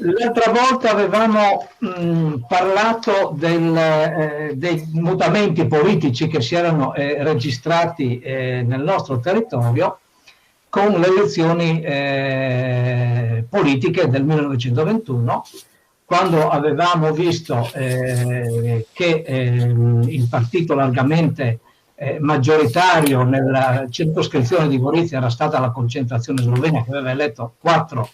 L'altra volta avevamo parlato dei mutamenti politici che si erano registrati nel nostro territorio con le elezioni politiche del 1921, quando avevamo visto che il partito largamente maggioritario nella circoscrizione di Gorizia era stata la Concentrazione Slovena, che aveva eletto 4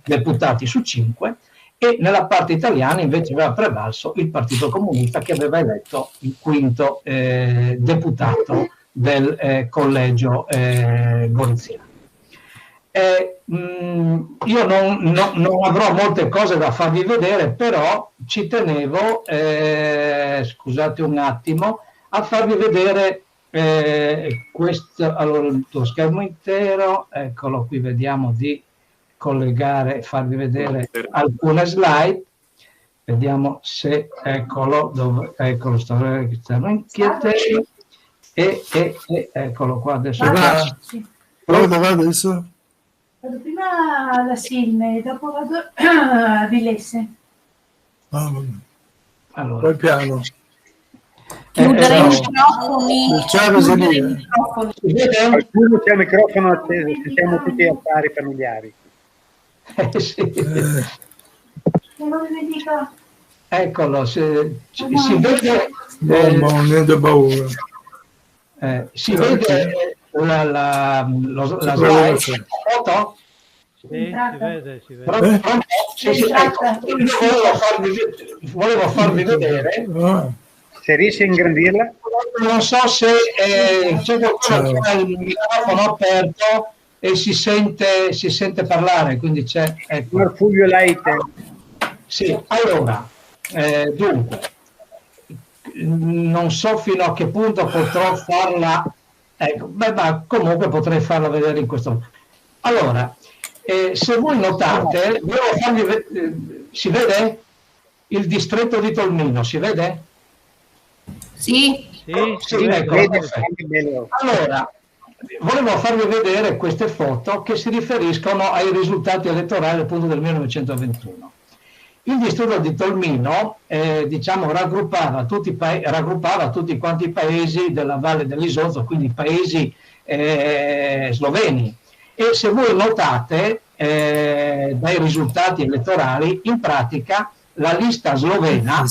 deputati su 5, e nella parte italiana invece aveva prevalso il Partito Comunista, che aveva eletto il quinto deputato del collegio goriziano. Io non avrò molte cose da farvi vedere, però ci tenevo, scusate un attimo, a farvi vedere questo. Allora, il tuo schermo intero, eccolo qui, vediamo di collegare, farvi vedere alcune slide, vediamo se, eccolo, eccolo, sto registrando inchieste, e eccolo qua, adesso vado adesso. Vado prima alla Silme, dopo vado a Vilesse. Allora, poi piano. Chiudere i microfoni. Qualcuno c'è il microfono acceso, ci siamo tutti affari familiari. Sì. Non mi dica. Eccolo, si vede, niente paura. Si vede la slide, foto? Sì, si vede. Volevo farvi vedere. Se riesci a ingrandirla? Non so se c'è qualcuno che ha il microfono aperto e si sente parlare, quindi c'è. Ecco. Fulvio Laite. Sì, allora, dunque, non so fino a che punto potrò farla, ma comunque potrei farla vedere in questo modo. Allora, se voi notate, si vede il distretto di Tolmino, si vede? Sì. Ecco. Allora, volevo farvi vedere queste foto che si riferiscono ai risultati elettorali appunto del 1921. Il distretto di Tolmino diciamo, raggruppava tutti quanti i paesi della Valle dell'Isonzo, quindi paesi sloveni, e se voi notate dai risultati elettorali, in pratica la lista slovena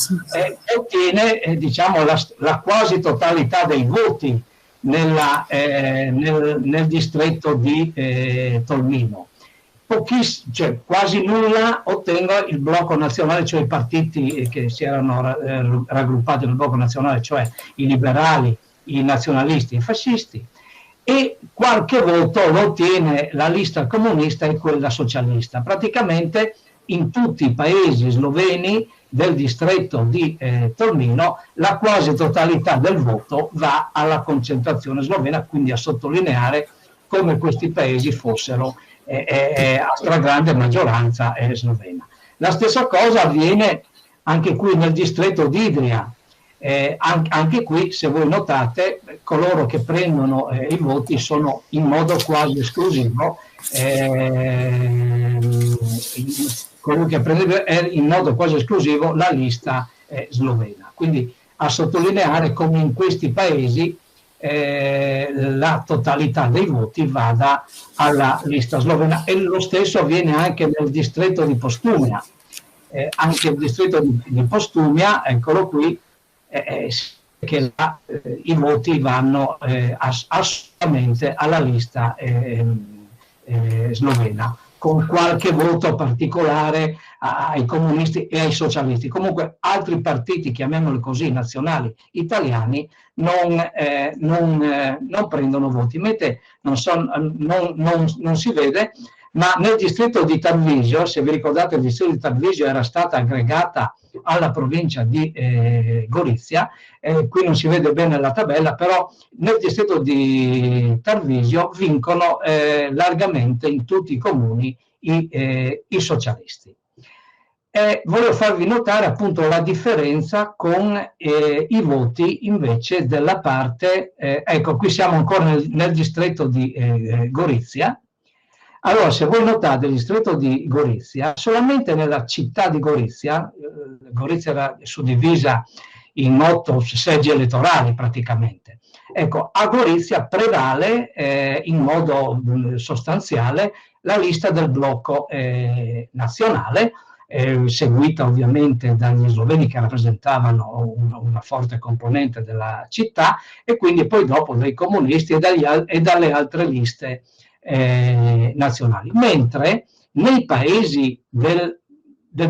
ottiene diciamo, la quasi totalità dei voti nel distretto di Tolmino. Cioè, quasi nulla ottenga il blocco nazionale, cioè i partiti che si erano raggruppati nel blocco nazionale, cioè i liberali, i nazionalisti, i fascisti, e qualche voto lo ottiene la lista comunista e quella socialista. Praticamente in tutti i paesi sloveni del distretto di Tolmino la quasi totalità del voto va alla concentrazione slovena, quindi a sottolineare come questi paesi fossero a stragrande maggioranza slovena. La stessa cosa avviene anche qui nel distretto di Idria. Anche qui, se voi notate, coloro che prendono i voti sono in modo quasi esclusivo, coloro che prende in modo quasi esclusivo la lista slovena. Quindi a sottolineare come in questi paesi la totalità dei voti vada alla lista slovena, e lo stesso avviene anche nel distretto di Postumia. Anche il distretto di Postumia, eccolo qui, che i voti vanno assolutamente alla lista slovena, con qualche voto particolare ai comunisti e ai socialisti. Comunque altri partiti, chiamiamoli così, nazionali italiani, non prendono voti. Mentre non si vede, ma nel distretto di Tarvisio, se vi ricordate, il distretto di Tarvisio era stata aggregata alla provincia di Gorizia, qui non si vede bene la tabella, però nel distretto di Tarvisio vincono largamente in tutti i comuni i socialisti. Volevo farvi notare appunto la differenza con i voti invece della parte, ecco qui siamo ancora nel distretto di Gorizia. Allora, se voi notate il distretto di Gorizia, solamente nella città di Gorizia, Gorizia era suddivisa in 8 seggi elettorali praticamente. Ecco, a Gorizia prevale in modo sostanziale la lista del blocco nazionale, seguita ovviamente dagli sloveni che rappresentavano una forte componente della città, e quindi poi dopo dai comunisti e dalle altre liste nazionali. Mentre nei paesi del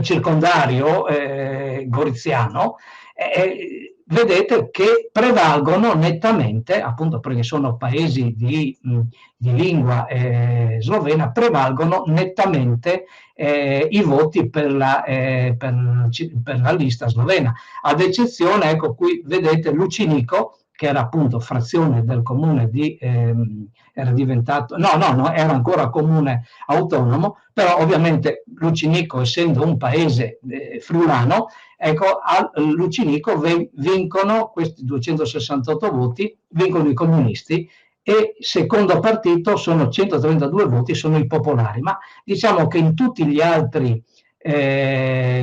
circondario goriziano vedete che prevalgono nettamente, appunto perché sono paesi di lingua slovena, prevalgono nettamente i voti per la lista slovena, ad eccezione, ecco qui vedete Lucinico, che era appunto frazione del comune di, era diventato, era ancora comune autonomo, però ovviamente Lucinico, essendo un paese friulano, ecco, a Lucinico vincono questi 268 voti, vincono i comunisti, e secondo partito sono 132 voti, sono i popolari, ma diciamo che in tutti gli altri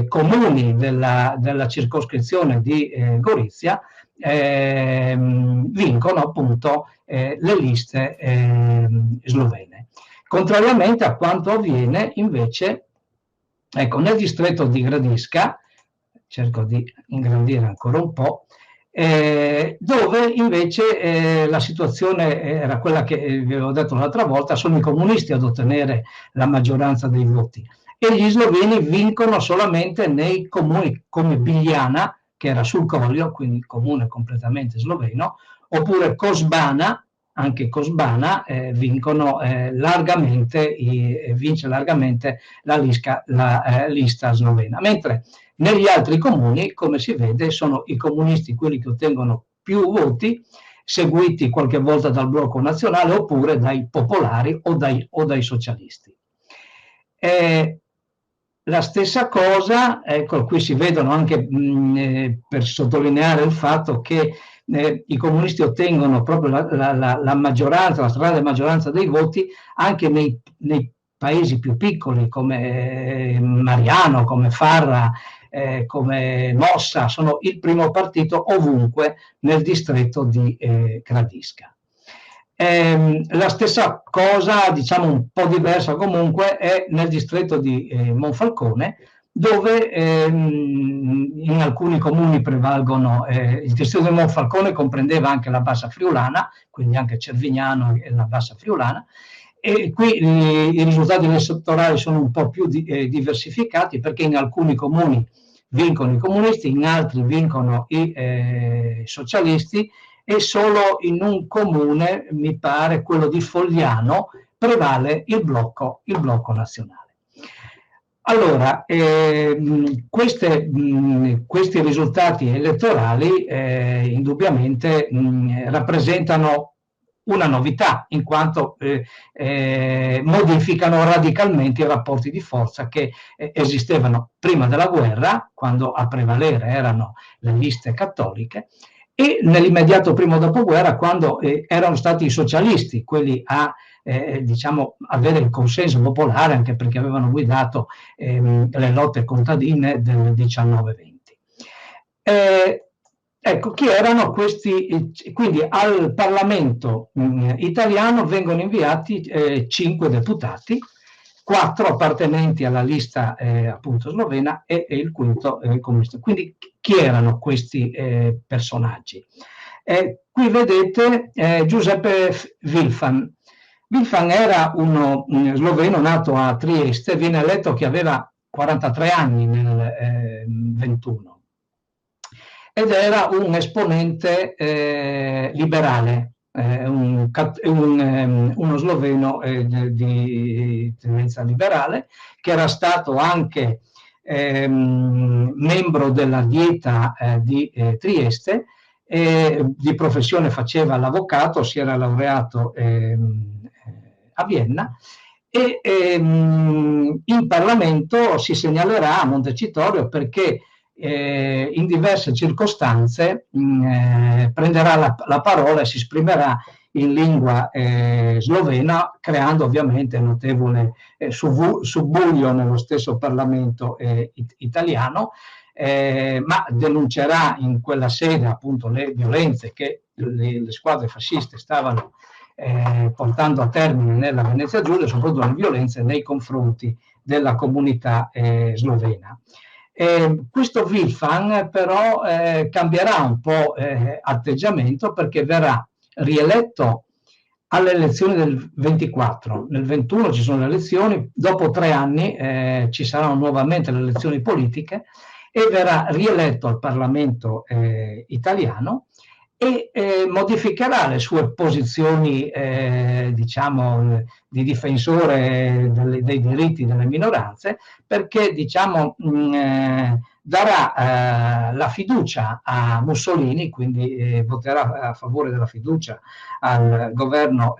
comuni della circoscrizione di Gorizia vincono appunto le liste slovene, contrariamente a quanto avviene invece, ecco, nel distretto di Gradiška, cerco di ingrandire ancora un po', dove invece la situazione era quella che vi avevo detto l'altra volta, sono i comunisti ad ottenere la maggioranza dei voti, e gli sloveni vincono solamente nei comuni come Biljana, che era sul Collio, quindi comune completamente sloveno, oppure Kosbana, anche Kosbana vincono largamente, vince largamente la lista slovena, mentre negli altri comuni, come si vede, sono i comunisti quelli che ottengono più voti, seguiti qualche volta dal blocco nazionale oppure dai popolari o dai socialisti. La stessa cosa, ecco, qui si vedono anche per sottolineare il fatto che i comunisti ottengono proprio la maggioranza, la stragrande maggioranza dei voti anche nei paesi più piccoli come Mariano, come Farra, come Mossa, sono il primo partito ovunque nel distretto di Gradiška. La stessa cosa, diciamo un po' diversa comunque, è nel distretto di Monfalcone, dove in alcuni comuni prevalgono, il distretto di Monfalcone comprendeva anche la Bassa Friulana, quindi anche Cervignano e la Bassa Friulana, e qui i risultati elettorali sono un po' più diversificati, perché in alcuni comuni vincono i comunisti, in altri vincono i socialisti, e solo in un comune, mi pare, quello di Fogliano, prevale il blocco nazionale. Allora, questi risultati elettorali indubbiamente rappresentano una novità, in quanto modificano radicalmente i rapporti di forza che esistevano prima della guerra, quando a prevalere erano le liste cattoliche, e nell'immediato primo dopoguerra, quando erano stati i socialisti quelli a diciamo, avere il consenso popolare, anche perché avevano guidato le lotte contadine del 19-20. Ecco, chi erano questi? Quindi al Parlamento italiano vengono inviati 5 deputati, 4 appartenenti alla lista appunto slovena e il quinto comunista. Quindi chi erano questi personaggi? Qui vedete Giuseppe Wilfan. Wilfan era uno sloveno nato a Trieste, viene eletto che aveva 43 anni nel 21, ed era un esponente liberale, uno sloveno di tendenza liberale, che era stato anche membro della Dieta di Trieste, di professione faceva l'avvocato, si era laureato a Vienna, e in Parlamento si segnalerà a Montecitorio perché in diverse circostanze prenderà la parola e si esprimerà in lingua slovena, creando ovviamente notevole subbuglio nello stesso Parlamento italiano, ma denuncerà in quella sede appunto le violenze che le squadre fasciste stavano portando a termine nella Venezia Giulia, soprattutto le violenze nei confronti della comunità slovena. Questo Wilfan però cambierà un po' atteggiamento, perché verrà rieletto alle elezioni del 24. Nel 21 ci sono le elezioni, dopo 3 anni ci saranno nuovamente le elezioni politiche e verrà rieletto al Parlamento italiano e modificherà le sue posizioni, diciamo, di difensore dei diritti delle minoranze, perché, diciamo, darà la fiducia a Mussolini, quindi voterà a favore della fiducia al governo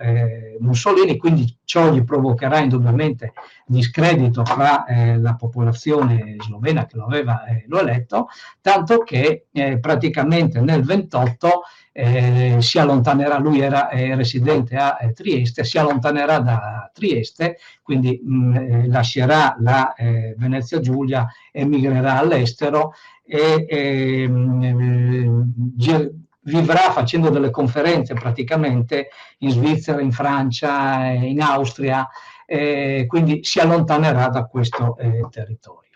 Mussolini, quindi ciò gli provocherà indubbiamente discredito fra la popolazione slovena che lo eletto, tanto che praticamente nel 28 si allontanerà, lui era residente a Trieste, si allontanerà da Trieste, quindi lascerà la Venezia Giulia, emigrerà all'estero e vivrà facendo delle conferenze praticamente in Svizzera, in Francia, in Austria, quindi si allontanerà da questo territorio.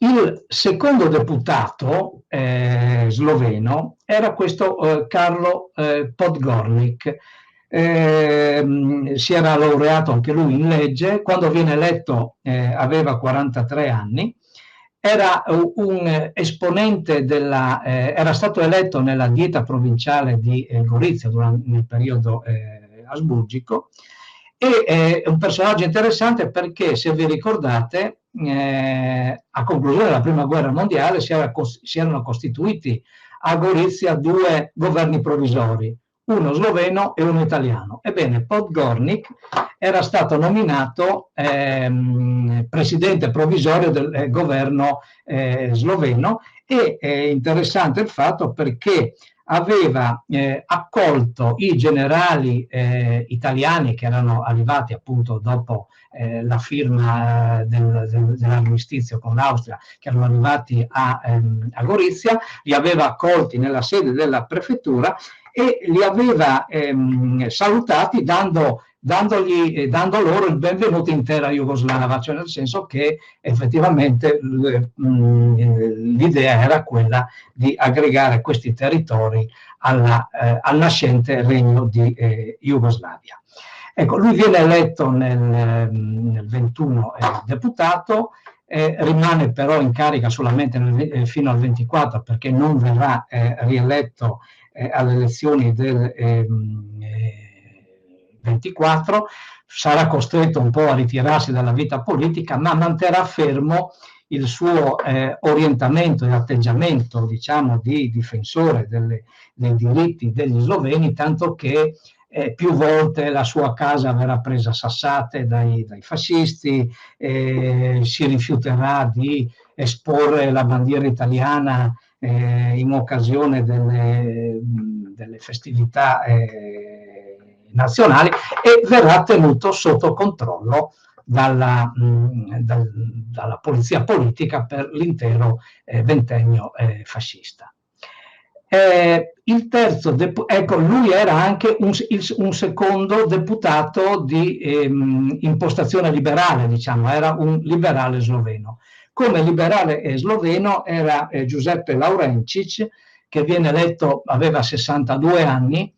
Il secondo deputato sloveno era questo Carlo Podgornik. Si era laureato anche lui in legge, quando viene eletto aveva 43 anni, era un esponente era stato eletto nella dieta provinciale di Gorizia nel periodo asburgico, e è un personaggio interessante perché, se vi ricordate, a conclusione della prima guerra mondiale si erano costituiti a Gorizia 2 governi provvisori, uno sloveno e uno italiano. Ebbene, Podgornik era stato nominato presidente provvisorio del governo sloveno, e è interessante il fatto perché aveva accolto i generali italiani che erano arrivati appunto dopo la firma dell'armistizio con l'Austria, che erano arrivati a Gorizia, li aveva accolti nella sede della prefettura e li aveva salutati dando loro il benvenuto intera Jugoslava, cioè nel senso che effettivamente l'idea era quella di aggregare questi territori al nascente regno di Jugoslavia. Ecco, lui viene eletto nel 21 deputato, rimane però in carica solamente fino al 24, perché non verrà rieletto alle elezioni del 24, sarà costretto un po' a ritirarsi dalla vita politica, ma manterrà fermo il suo orientamento e atteggiamento, diciamo, di difensore dei diritti degli sloveni, tanto che più volte la sua casa verrà presa a sassate dai fascisti, si rifiuterà di esporre la bandiera italiana in occasione delle festività nazionali, e verrà tenuto sotto controllo dalla polizia politica per l'intero ventennio fascista. Il terzo, ecco, lui era anche un secondo deputato di impostazione liberale, diciamo, era un liberale sloveno. Come liberale sloveno era Giuseppe Laurencic, che viene eletto, aveva 62 anni,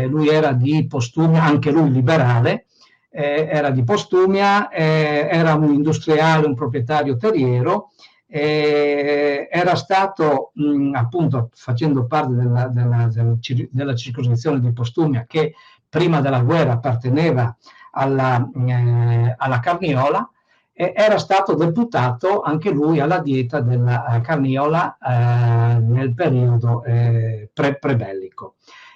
lui era di Postumia, anche lui liberale, era di Postumia, era un industriale, un proprietario terriero, era stato appunto facendo parte della circoscrizione di Postumia, che prima della guerra apparteneva alla Carniola, era stato deputato anche lui alla dieta della Carniola nel periodo prebellico.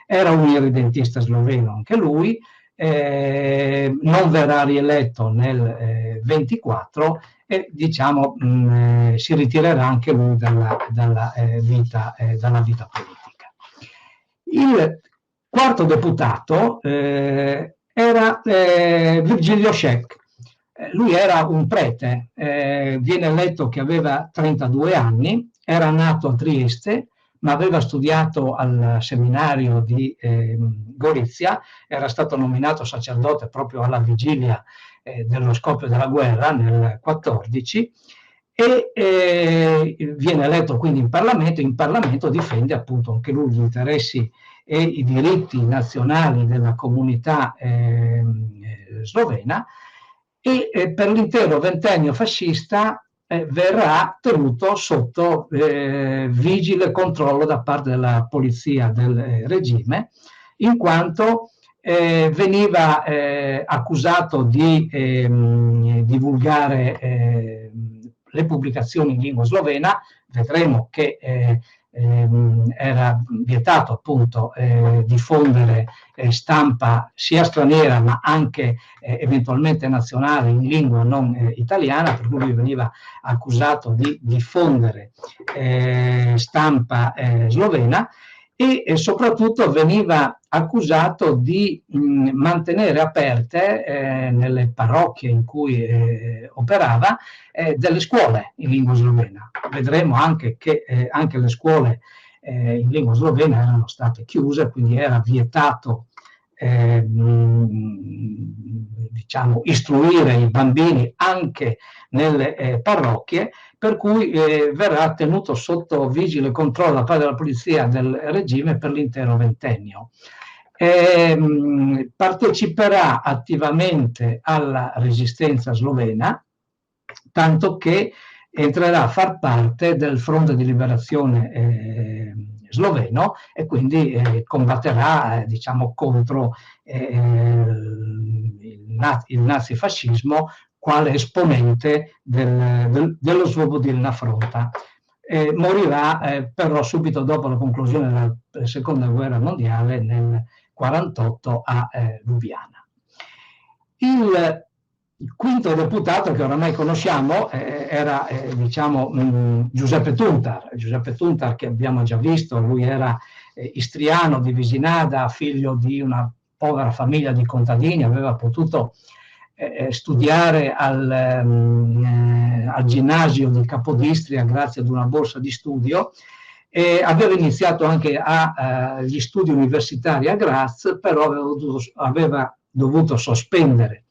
Era un irredentista sloveno anche lui, non verrà rieletto nel 24 e, diciamo, si ritirerà anche lui dalla vita politica. Il quarto deputato era Virgilio Schenck. Lui era un prete, viene eletto che aveva 32 anni, era nato a Trieste, ma aveva studiato al seminario di Gorizia, era stato nominato sacerdote proprio alla vigilia dello scoppio della guerra nel 14 e viene eletto quindi in Parlamento difende appunto anche lui gli interessi e i diritti nazionali della comunità slovena e per l'intero ventennio fascista verrà tenuto sotto vigile controllo da parte della polizia del regime, in quanto veniva accusato di divulgare le pubblicazioni in lingua slovena. Vedremo che era vietato appunto diffondere stampa sia straniera ma anche eventualmente nazionale in lingua non italiana, per cui lui veniva accusato di diffondere stampa slovena e soprattutto veniva accusato di mantenere aperte nelle parrocchie in cui operava delle scuole in lingua slovena. Vedremo anche che anche le scuole in lingua slovena erano state chiuse, quindi era vietato diciamo, istruire i bambini anche nelle parrocchie, per cui verrà tenuto sotto vigile controllo da parte della polizia del regime per l'intero ventennio. Parteciperà attivamente alla resistenza slovena, tanto che entrerà a far parte del fronte di liberazione sloveno e quindi combatterà diciamo, contro il nazifascismo quale esponente dello Svobodilna Fronta. Morirà però subito dopo la conclusione della seconda guerra mondiale nel 1948 a Lubiana. Il quinto deputato che oramai conosciamo era diciamo, Giuseppe Tuntar. Giuseppe Tuntar, che abbiamo già visto, lui era istriano di Visinada, figlio di una povera famiglia di contadini, aveva potuto studiare al ginnasio di Capodistria grazie ad una borsa di studio e aveva iniziato anche gli studi universitari a Graz, però aveva dovuto sospendere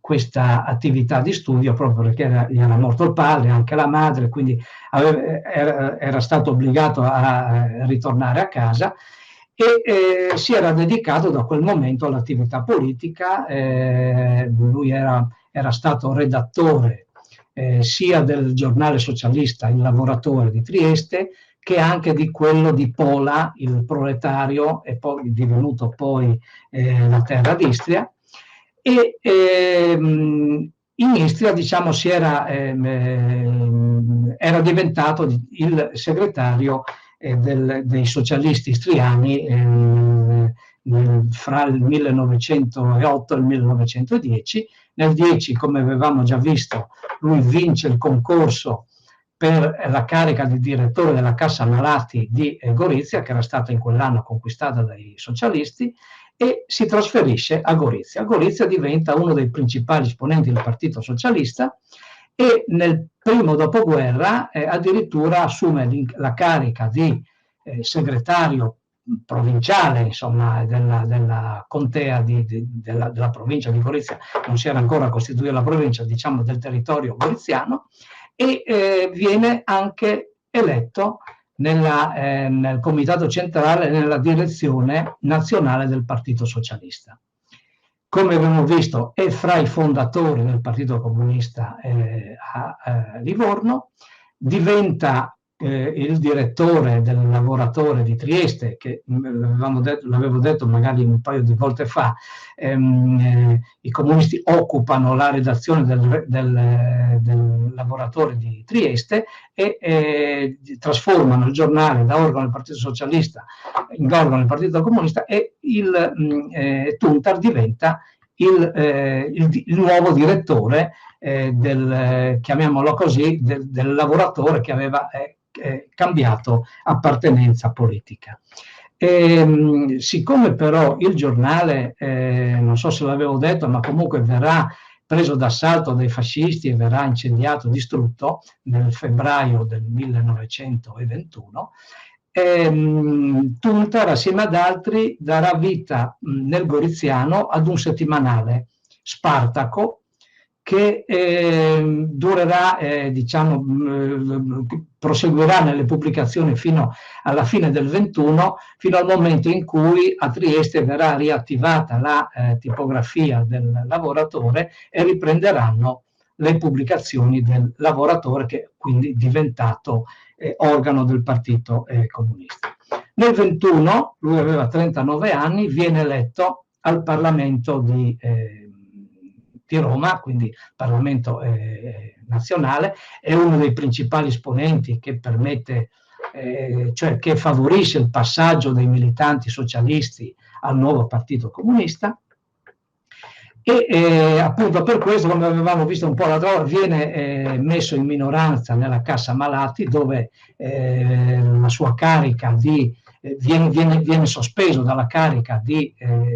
questa attività di studio proprio perché gli era morto il padre, anche la madre, quindi era stato obbligato a ritornare a casa e si era dedicato da quel momento all'attività politica. Lui era stato redattore sia del giornale socialista Il Lavoratore di Trieste che anche di quello di Pola, Il Proletario, e poi divenuto poi La Terra d'Istria. E in Istria, diciamo, era diventato il segretario dei socialisti istriani fra il 1908 e il 1910. Nel 10, come avevamo già visto, lui vince il concorso per la carica di direttore della Cassa Malati di Gorizia, che era stata in quell'anno conquistata dai socialisti, e si trasferisce a Gorizia. Gorizia diventa uno dei principali esponenti del Partito Socialista e nel primo dopoguerra addirittura assume la carica di segretario provinciale, insomma, della contea della provincia di Gorizia. Non si era ancora costituita la provincia, diciamo, del territorio goriziano, e viene anche eletto nel comitato centrale, nella direzione nazionale del Partito Socialista. Come abbiamo visto, è fra i fondatori del Partito Comunista a Livorno, diventa il direttore del Lavoratore di Trieste, che l'avevo detto magari un paio di volte fa, i comunisti occupano la redazione del Lavoratore di Trieste e trasformano il giornale da organo del Partito Socialista in organo del Partito Comunista, e il Tuntar diventa il nuovo direttore chiamiamolo così, del Lavoratore, che aveva cambiato appartenenza politica. Siccome però il giornale, non so se l'avevo detto, ma comunque verrà preso d'assalto dai fascisti e verrà incendiato, distrutto nel febbraio del 1921, Tuntar assieme ad altri darà vita nel Goriziano ad un settimanale, Spartaco, che durerà, proseguirà nelle pubblicazioni fino alla fine del 21, fino al momento in cui a Trieste verrà riattivata la tipografia del Lavoratore e riprenderanno le pubblicazioni del Lavoratore, che quindi è diventato organo del Partito Comunista. Nel 21, lui aveva 39 anni, viene eletto al Parlamento di Roma, quindi Parlamento nazionale, è uno dei principali esponenti che permette, cioè che favorisce il passaggio dei militanti socialisti al nuovo Partito Comunista. E appunto per questo, come avevamo visto un po' l'altra volta, viene messo in minoranza nella Cassa Malati, dove la sua carica viene sospeso dalla carica di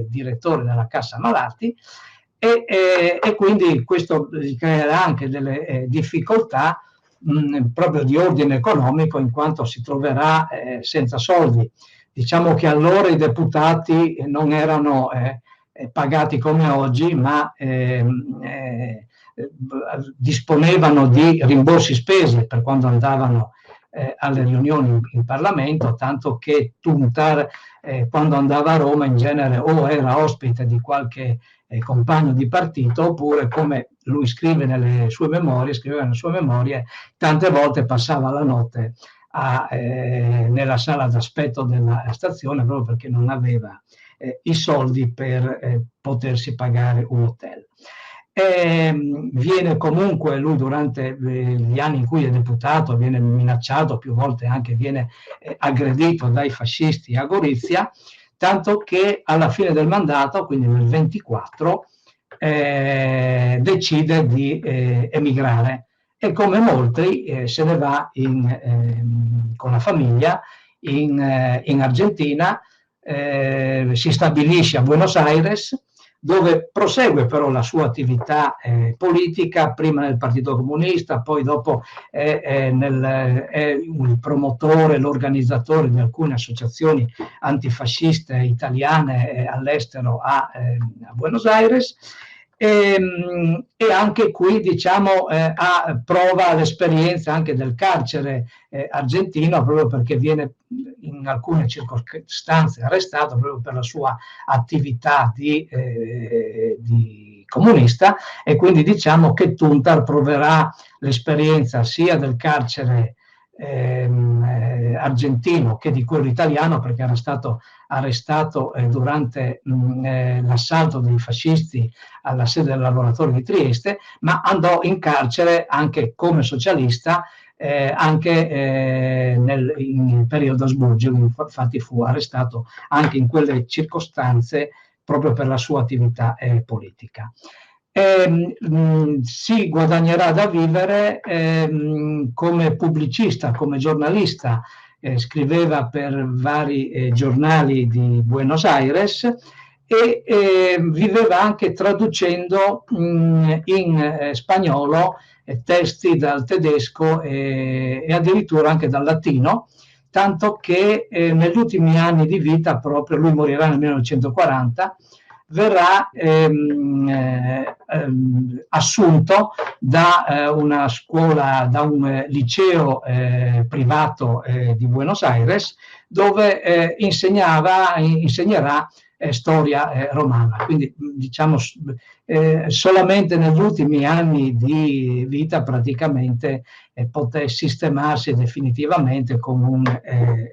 direttore della Cassa Malati, e quindi questo creerà anche delle difficoltà proprio di ordine economico, in quanto si troverà senza soldi. Diciamo che allora i deputati non erano pagati come oggi, ma disponevano di rimborsi spese per quando andavano alle riunioni in Parlamento, tanto che Tuntar quando andava a Roma in genere o era ospite di qualche compagno di partito, oppure, come lui scriveva nelle sue memorie, tante volte passava la notte nella sala d'aspetto della stazione, proprio perché non aveva i soldi per potersi pagare un hotel. Viene comunque, lui durante gli anni in cui è deputato, viene minacciato più volte, anche viene aggredito dai fascisti a Gorizia, tanto che alla fine del mandato, quindi nel 24, decide di emigrare, e come molti se ne va con la famiglia in Argentina, si stabilisce a Buenos Aires, dove prosegue però la sua attività politica, prima nel Partito Comunista, poi dopo è il promotore, l'organizzatore di alcune associazioni antifasciste italiane all'estero a Buenos Aires, e anche qui prova l'esperienza anche del carcere argentino, proprio perché viene in alcune circostanze arrestato proprio per la sua attività di comunista, e quindi diciamo che Tuntar proverà l'esperienza sia del carcere argentino che di quello italiano, perché era stato arrestato durante l'assalto dei fascisti alla sede del Lavoratore di Trieste, ma andò in carcere anche come socialista anche in periodo Asburgo, infatti fu arrestato anche in quelle circostanze proprio per la sua attività politica. Si guadagnerà da vivere come pubblicista, come giornalista, scriveva per vari giornali di Buenos Aires e viveva anche traducendo in spagnolo testi dal tedesco e addirittura anche dal latino, tanto che negli ultimi anni di vita, proprio lui morirà nel 1940, verrà assunto da una scuola, da un liceo privato di Buenos Aires, dove insegnerà storia romana. Quindi diciamo solamente negli ultimi anni di vita praticamente poté sistemarsi definitivamente con un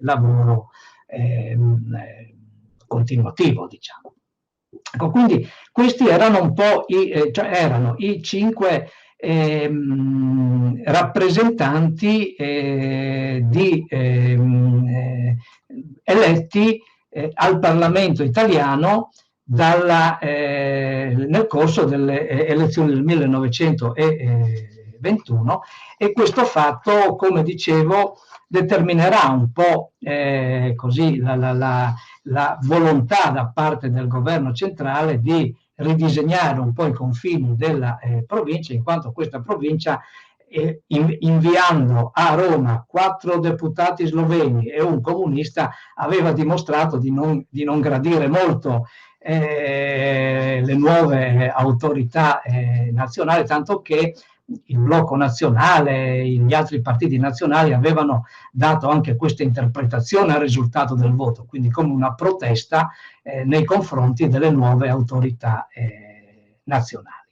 lavoro continuativo, diciamo. Ecco, quindi questi erano un po' i 5 rappresentanti eletti al Parlamento italiano nel corso delle elezioni del 1921, e questo fatto, come dicevo, determinerà un po' così la volontà da parte del governo centrale di ridisegnare un po' i confini della provincia, in quanto questa provincia, inviando a Roma 4 deputati sloveni e un comunista, aveva dimostrato di non gradire molto le nuove autorità nazionali, tanto che il Blocco Nazionale e gli altri partiti nazionali avevano dato anche questa interpretazione al risultato del voto, quindi come una protesta nei confronti delle nuove autorità nazionali.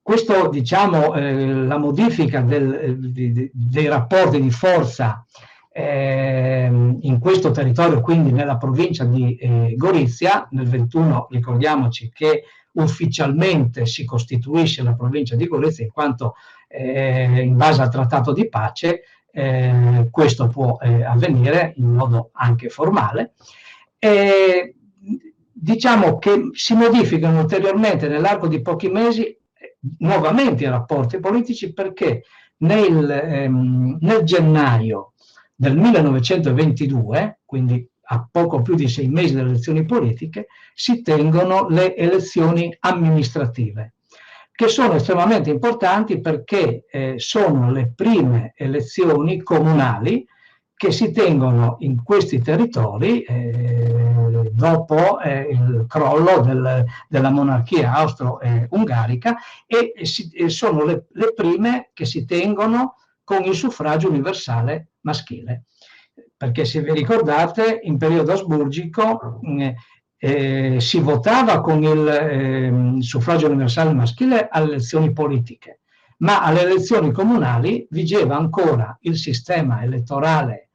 Questo, diciamo, la modifica dei rapporti di forza in questo territorio, quindi nella provincia di Gorizia, nel 21 ricordiamoci che ufficialmente si costituisce la provincia di Gorizia, in quanto in base al trattato di pace questo può avvenire in modo anche formale. Diciamo che si modificano ulteriormente nell'arco di pochi mesi nuovamente i rapporti politici, perché nel gennaio del 1922, quindi a poco più di 6 mesi dalle elezioni politiche, si tengono le elezioni amministrative, che sono estremamente importanti perché sono le prime elezioni comunali che si tengono in questi territori dopo il crollo della monarchia austro-ungarica, e sono le prime che si tengono con il suffragio universale maschile, perché se vi ricordate in periodo asburgico si votava con il suffragio universale maschile alle elezioni politiche, ma alle elezioni comunali vigeva ancora il sistema elettorale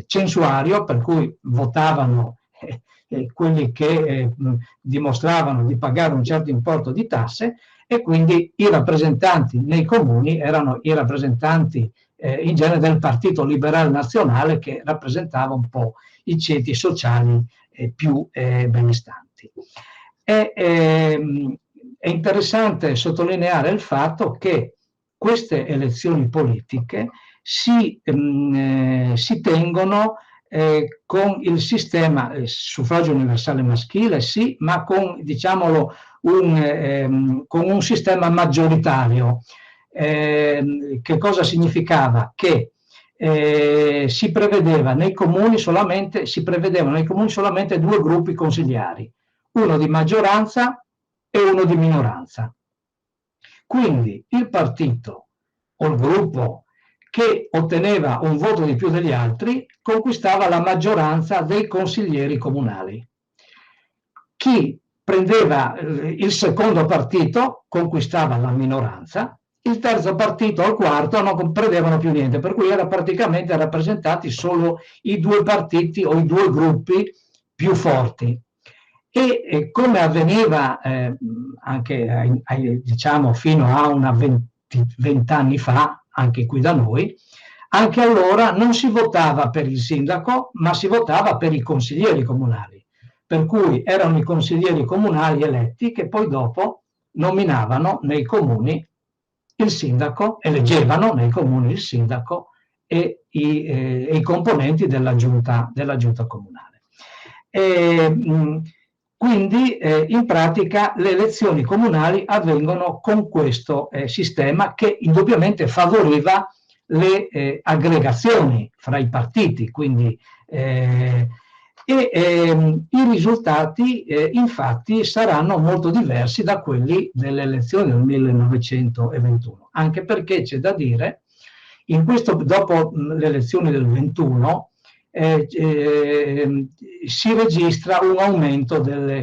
censuario, per cui votavano quelli che dimostravano di pagare un certo importo di tasse, e quindi i rappresentanti nei comuni erano i rappresentanti in genere del Partito Liberale Nazionale, che rappresentava un po' i ceti sociali più benestanti. È interessante sottolineare il fatto che queste elezioni politiche si tengono con il sistema suffragio universale maschile, sì, ma con, diciamolo, con un sistema maggioritario. Che cosa significava? Che si prevedevano nei comuni solamente 2 gruppi consigliari, uno di maggioranza e uno di minoranza. Quindi il partito o il gruppo che otteneva un voto di più degli altri conquistava la maggioranza dei consiglieri comunali. Chi prendeva il secondo partito conquistava la minoranza, il terzo partito o il quarto non prendevano più niente, per cui erano praticamente rappresentati solo i 2 partiti o i 2 gruppi più forti. E come avveniva anche diciamo fino a una 20 anni fa, anche qui da noi, anche allora non si votava per il sindaco, ma si votava per i consiglieri comunali, per cui erano i consiglieri comunali eletti che poi dopo nominavano nei comuni il sindaco, eleggevano nei comuni il sindaco e i componenti della giunta comunale. Quindi in pratica le elezioni comunali avvengono con questo sistema, che indubbiamente favoriva le aggregazioni fra i partiti, quindi i risultati infatti saranno molto diversi da quelli delle elezioni del 1921, anche perché c'è da dire, dopo le elezioni del 21 si registra un aumento delle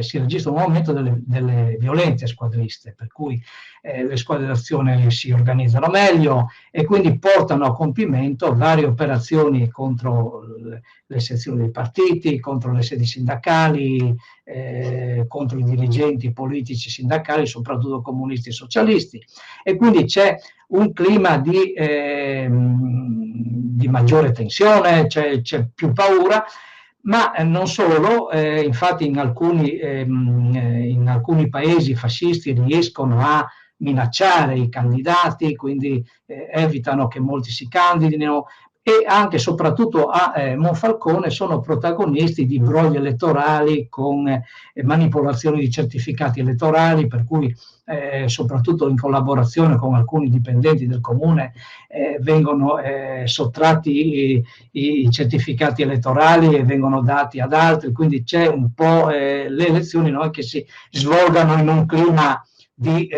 violenze squadriste, per cui le squadre d'azione si organizzano meglio e quindi portano a compimento varie operazioni contro le sezioni dei partiti, contro le sedi sindacali, contro i dirigenti politici sindacali, soprattutto comunisti e socialisti, e quindi c'è un clima di maggiore tensione, c'è più paura, ma non solo, infatti in alcuni paesi fascisti riescono a minacciare i candidati, quindi evitano che molti si candidino, e anche e soprattutto a Monfalcone sono protagonisti di brogli elettorali con manipolazioni di certificati elettorali, per cui soprattutto in collaborazione con alcuni dipendenti del comune vengono sottratti i certificati elettorali e vengono dati ad altri, quindi c'è un po' le elezioni, no, che si svolgano in un clima di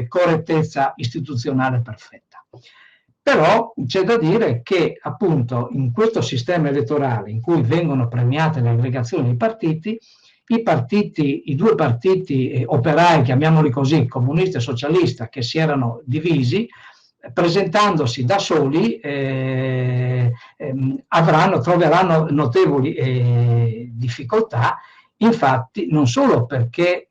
correttezza istituzionale perfetta. Però c'è da dire che appunto in questo sistema elettorale in cui vengono premiate le aggregazioni dei partiti, i due partiti operai, chiamiamoli così, comunista e socialista, che si erano divisi, presentandosi da soli troveranno notevoli difficoltà, infatti non solo perché,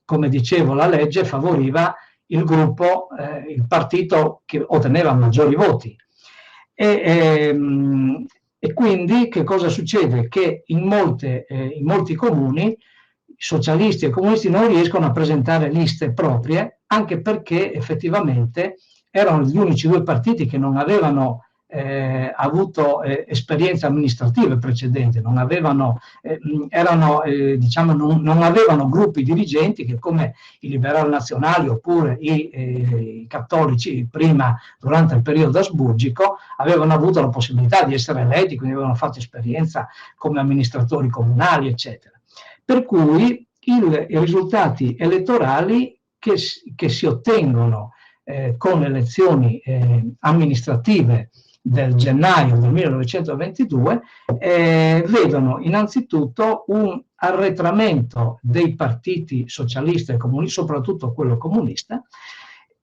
come dicevo, la legge favoriva il gruppo, il partito che otteneva maggiori voti. E quindi che cosa succede? Che in molti comuni i socialisti e i comunisti non riescono a presentare liste proprie, anche perché effettivamente erano gli unici due partiti che non avevano avuto esperienze amministrative precedenti, non avevano gruppi dirigenti che, come i liberali nazionali oppure i cattolici prima, durante il periodo asburgico, avevano avuto la possibilità di essere eletti, quindi avevano fatto esperienza come amministratori comunali, eccetera. Per cui i risultati elettorali che si ottengono con le elezioni amministrative del gennaio del 1922 vedono innanzitutto un arretramento dei partiti socialista e comunista, soprattutto quello comunista,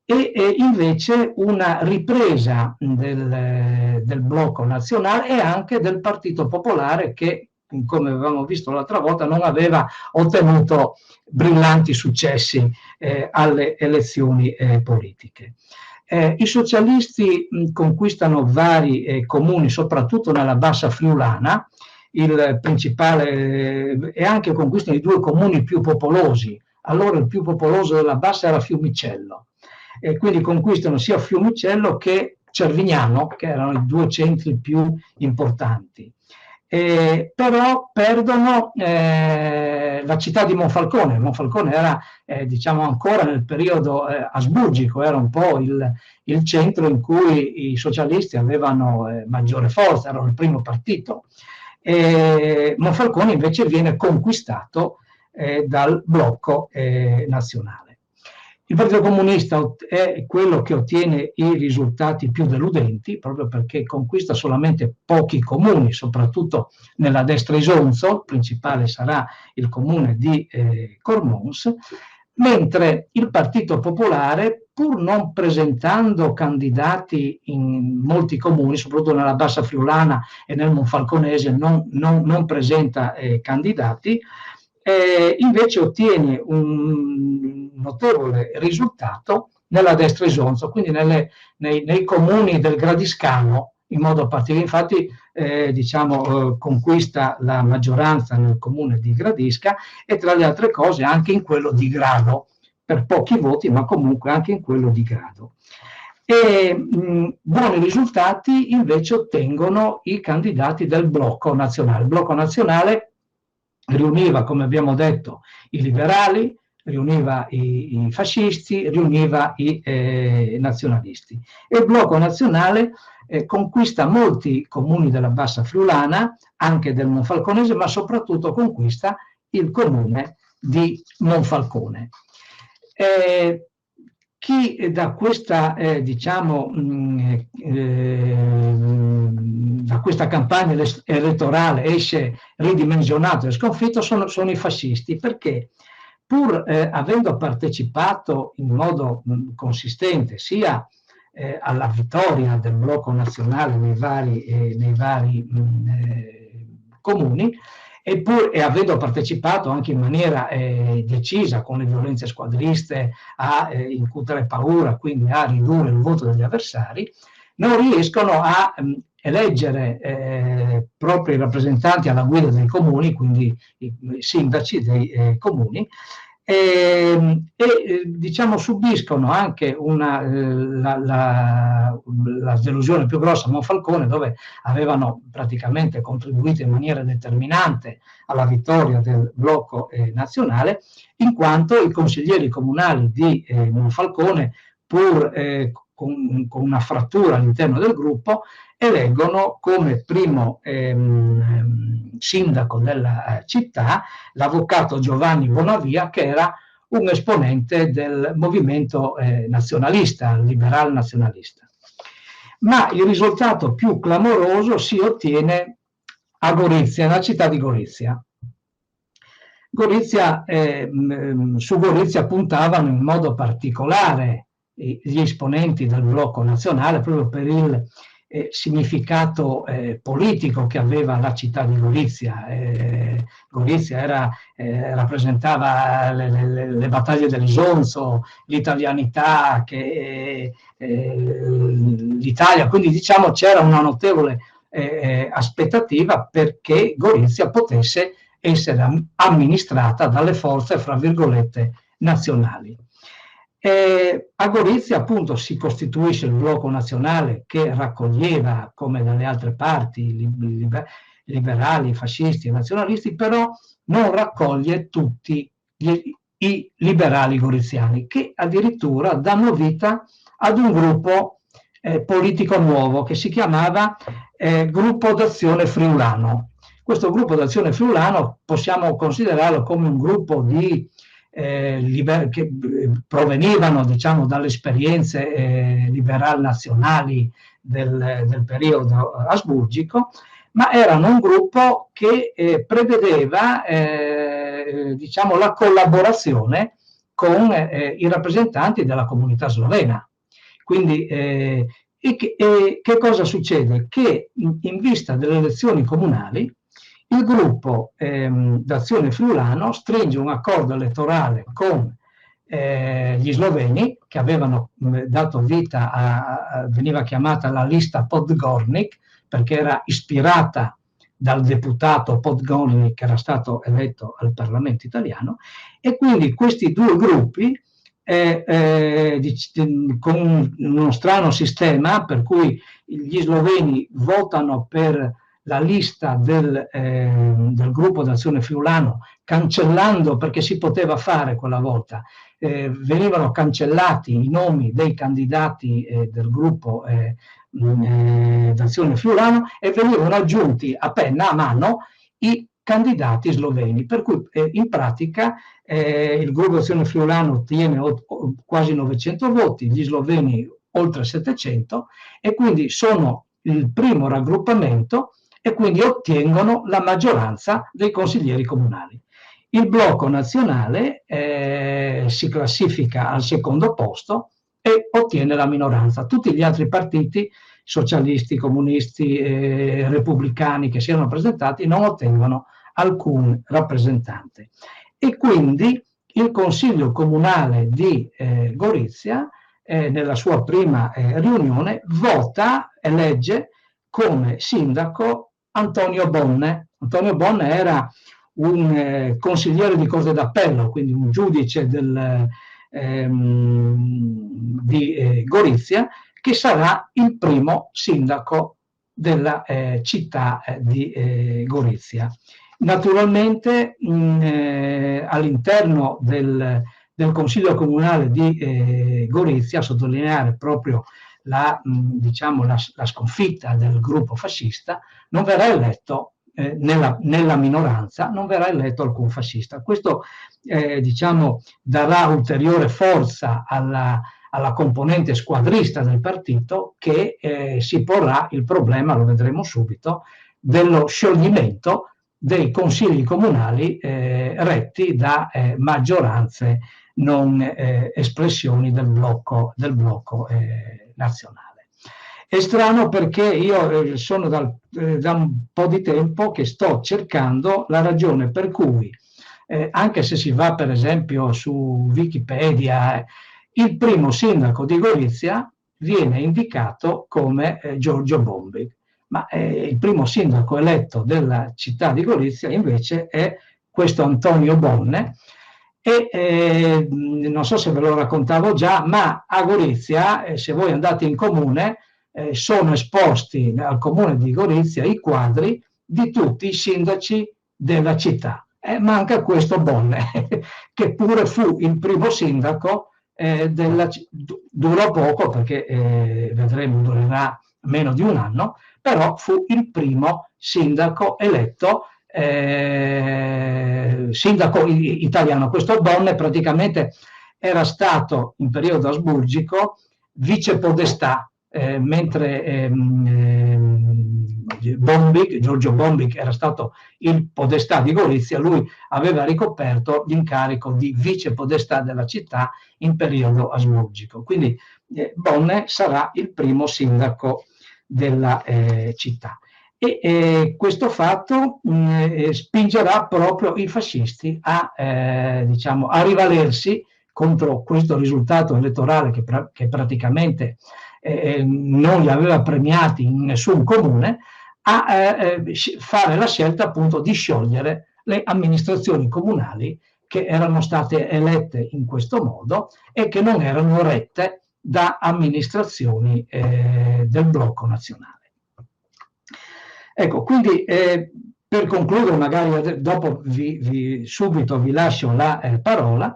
e invece una ripresa del blocco nazionale e anche del Partito Popolare che, come avevamo visto l'altra volta, non aveva ottenuto brillanti successi alle elezioni politiche. I socialisti conquistano vari comuni, soprattutto nella Bassa Friulana, il principale, e anche conquistano i due comuni più popolosi. Allora il più popoloso della Bassa era Fiumicello, e quindi conquistano sia Fiumicello che Cervignano, che erano i due centri più importanti. Però perdono la città di Monfalcone. Monfalcone era ancora nel periodo asburgico, era un po' il centro in cui i socialisti avevano maggiore forza, erano il primo partito. Monfalcone invece viene conquistato dal blocco nazionale. Il Partito Comunista è quello che ottiene i risultati più deludenti, proprio perché conquista solamente pochi comuni, soprattutto nella destra Isonzo, il principale sarà il comune di Cormons, mentre il Partito Popolare, pur non presentando candidati in molti comuni, soprattutto nella Bassa Friulana e nel Monfalconese, non presenta candidati, invece ottiene un notevole risultato nella destra Isonzo, quindi nei comuni del Gradiscano in modo particolare. Infatti conquista la maggioranza nel comune di Gradisca e tra le altre cose anche in quello di Grado, per pochi voti, ma comunque anche in quello di Grado. Buoni risultati invece ottengono i candidati del blocco nazionale. Il blocco nazionale riuniva, come abbiamo detto, i liberali, riuniva i fascisti, riuniva i nazionalisti. E il blocco nazionale conquista molti comuni della Bassa Friulana, anche del Monfalconese, ma soprattutto conquista il comune di Monfalcone. Chi da questa, da questa campagna elettorale esce ridimensionato e sconfitto sono i fascisti, perché pur avendo partecipato in modo consistente sia alla vittoria del blocco nazionale nei vari comuni, e avendo partecipato anche in maniera decisa con le violenze squadriste a incutere paura, quindi a ridurre il voto degli avversari, non riescono a eleggere propri rappresentanti alla guida dei comuni, quindi i sindaci dei comuni, diciamo subiscono anche la delusione più grossa a Monfalcone, dove avevano praticamente contribuito in maniera determinante alla vittoria del blocco nazionale, in quanto i consiglieri comunali di Monfalcone, pur con una frattura all'interno del gruppo, eleggono come primo sindaco della città l'avvocato Giovanni Bonavia, che era un esponente del movimento nazionalista, liberal nazionalista. Ma il risultato più clamoroso si ottiene a Gorizia, nella città di Gorizia. Su Gorizia puntavano in modo particolare gli esponenti del blocco nazionale, proprio per il significato politico che aveva la città di Gorizia. Gorizia rappresentava le battaglie dell'Isonzo, l'italianità, l'Italia, quindi diciamo c'era una notevole aspettativa perché Gorizia potesse essere amministrata dalle forze, fra virgolette, nazionali. A Gorizia appunto si costituisce il blocco nazionale che raccoglieva, come dalle altre parti, liberali, fascisti e nazionalisti, però non raccoglie tutti i liberali goriziani, che addirittura danno vita ad un gruppo politico nuovo che si chiamava Gruppo d'Azione Friulano. Questo gruppo d'Azione Friulano possiamo considerarlo come un gruppo di che provenivano, diciamo, dalle esperienze liberal nazionali del periodo asburgico, ma erano un gruppo che prevedeva diciamo, la collaborazione con i rappresentanti della comunità slovena. Quindi che cosa succede? Che in vista delle elezioni comunali il gruppo d'Azione Friulano stringe un accordo elettorale con gli sloveni, che avevano dato vita veniva chiamata la lista Podgornik, perché era ispirata dal deputato Podgornik che era stato eletto al Parlamento italiano, e quindi questi due gruppi con uno strano sistema per cui gli sloveni votano per la lista del gruppo d'Azione Friulano, cancellando, perché si poteva fare quella volta, venivano cancellati i nomi dei candidati del gruppo d'Azione Friulano e venivano aggiunti a penna, a mano, i candidati sloveni, per cui in pratica il gruppo d'Azione Friulano ottiene quasi 900 voti, gli sloveni oltre 700, e quindi sono il primo raggruppamento e quindi ottengono la maggioranza dei consiglieri comunali. Il blocco nazionale si classifica al secondo posto e ottiene la minoranza. Tutti gli altri partiti, socialisti, comunisti, repubblicani che si erano presentati, non ottengono alcun rappresentante. E quindi il Consiglio Comunale di Gorizia, nella sua prima riunione, elegge come sindaco Antonio Bonne. Antonio Bonne era un consigliere di Corte d'Appello, quindi un giudice di Gorizia, che sarà il primo sindaco della città di Gorizia. Naturalmente all'interno del Consiglio Comunale di Gorizia, a sottolineare proprio diciamo, la sconfitta del gruppo fascista, non verrà eletto nella minoranza, non verrà eletto alcun fascista. Questo diciamo, darà ulteriore forza alla componente squadrista del partito, che si porrà il problema, lo vedremo subito, dello scioglimento dei consigli comunali retti da maggioranze non espressioni del blocco nazionale. È strano perché io sono da un po' di tempo che sto cercando la ragione per cui, anche se si va per esempio su Wikipedia, il primo sindaco di Gorizia viene indicato come Giorgio Bombig, ma il primo sindaco eletto della città di Gorizia invece è questo Antonio Bonne, e non so se ve lo raccontavo già, ma a Gorizia, se voi andate in comune, sono esposti al comune di Gorizia i quadri di tutti i sindaci della città. Manca questo Bonne, che pure fu il primo sindaco durò poco, perché vedremo durerà meno di un anno, però fu il primo sindaco eletto, sindaco italiano. Questo Bonne praticamente era stato in periodo asburgico vicepodestà, mentre Giorgio Bombik era stato il podestà di Gorizia, lui aveva ricoperto l'incarico di vicepodestà della città in periodo asburgico. Quindi Bonne sarà il primo sindaco della città. E questo fatto spingerà proprio i fascisti diciamo, a rivalersi contro questo risultato elettorale che praticamente non li aveva premiati in nessun comune, a fare la scelta appunto di sciogliere le amministrazioni comunali che erano state elette in questo modo e che non erano rette da amministrazioni del blocco nazionale. Ecco, quindi per concludere, magari dopo subito vi lascio la parola.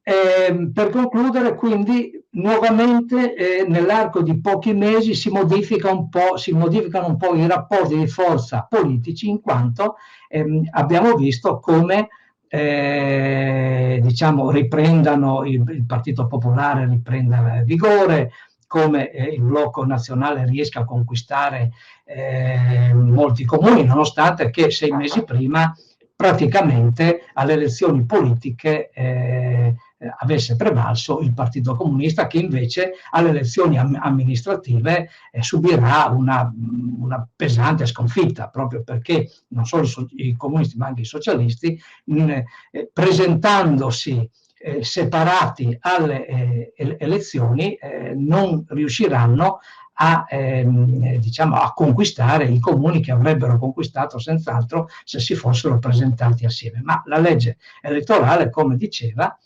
Per concludere, quindi, nuovamente nell'arco di pochi mesi si modificano un po' i rapporti di forza politici, in quanto abbiamo visto come diciamo, riprendano il Partito Popolare riprenda vigore, come il blocco nazionale riesca a conquistare molti comuni, nonostante che 6 mesi prima praticamente alle elezioni politiche avesse prevalso il Partito Comunista, che invece alle elezioni amministrative subirà una pesante sconfitta, proprio perché non solo i comunisti ma anche i socialisti, presentandosi separati alle elezioni, non riusciranno diciamo, a conquistare i comuni che avrebbero conquistato senz'altro se si fossero presentati assieme. Ma la legge elettorale, come dicevo,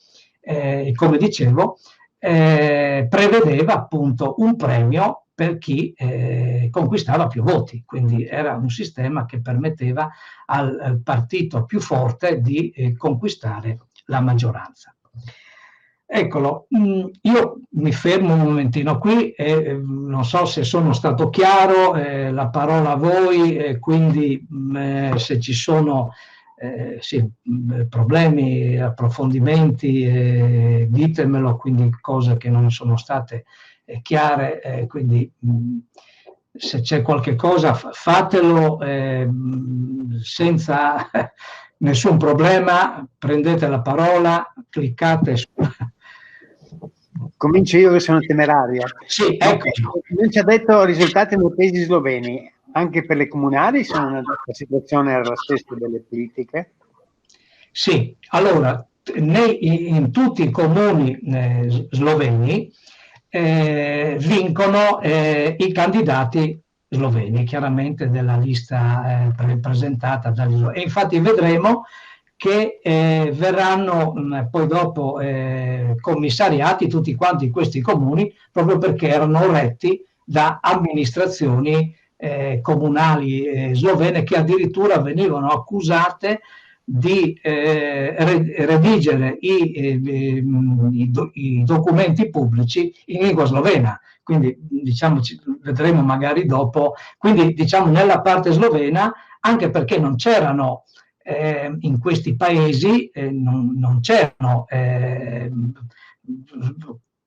prevedeva appunto un premio per chi conquistava più voti, quindi era un sistema che permetteva al partito più forte di conquistare la maggioranza. Eccolo, io mi fermo un momentino qui e non so se sono stato chiaro, la parola a voi, quindi se ci sono problemi, approfondimenti, ditemelo, quindi cose che non sono state chiare, quindi se c'è qualche cosa fatelo senza nessun problema, prendete la parola, cliccate su... Comincio io che sono temeraria. Sì, ecco. Non ci ha detto risultati nei paesi sloveni, anche per le comunali la situazione era la stessa delle politiche? Sì, allora in tutti i comuni sloveni vincono i candidati sloveni, chiaramente della lista presentata dagli sloveni. E infatti vedremo che verranno poi dopo commissariati tutti quanti questi comuni, proprio perché erano retti da amministrazioni comunali slovene che addirittura venivano accusate di redigere i documenti pubblici in lingua slovena. Quindi diciamo, vedremo magari dopo, quindi diciamo nella parte slovena, anche perché non c'erano in questi paesi non c'erano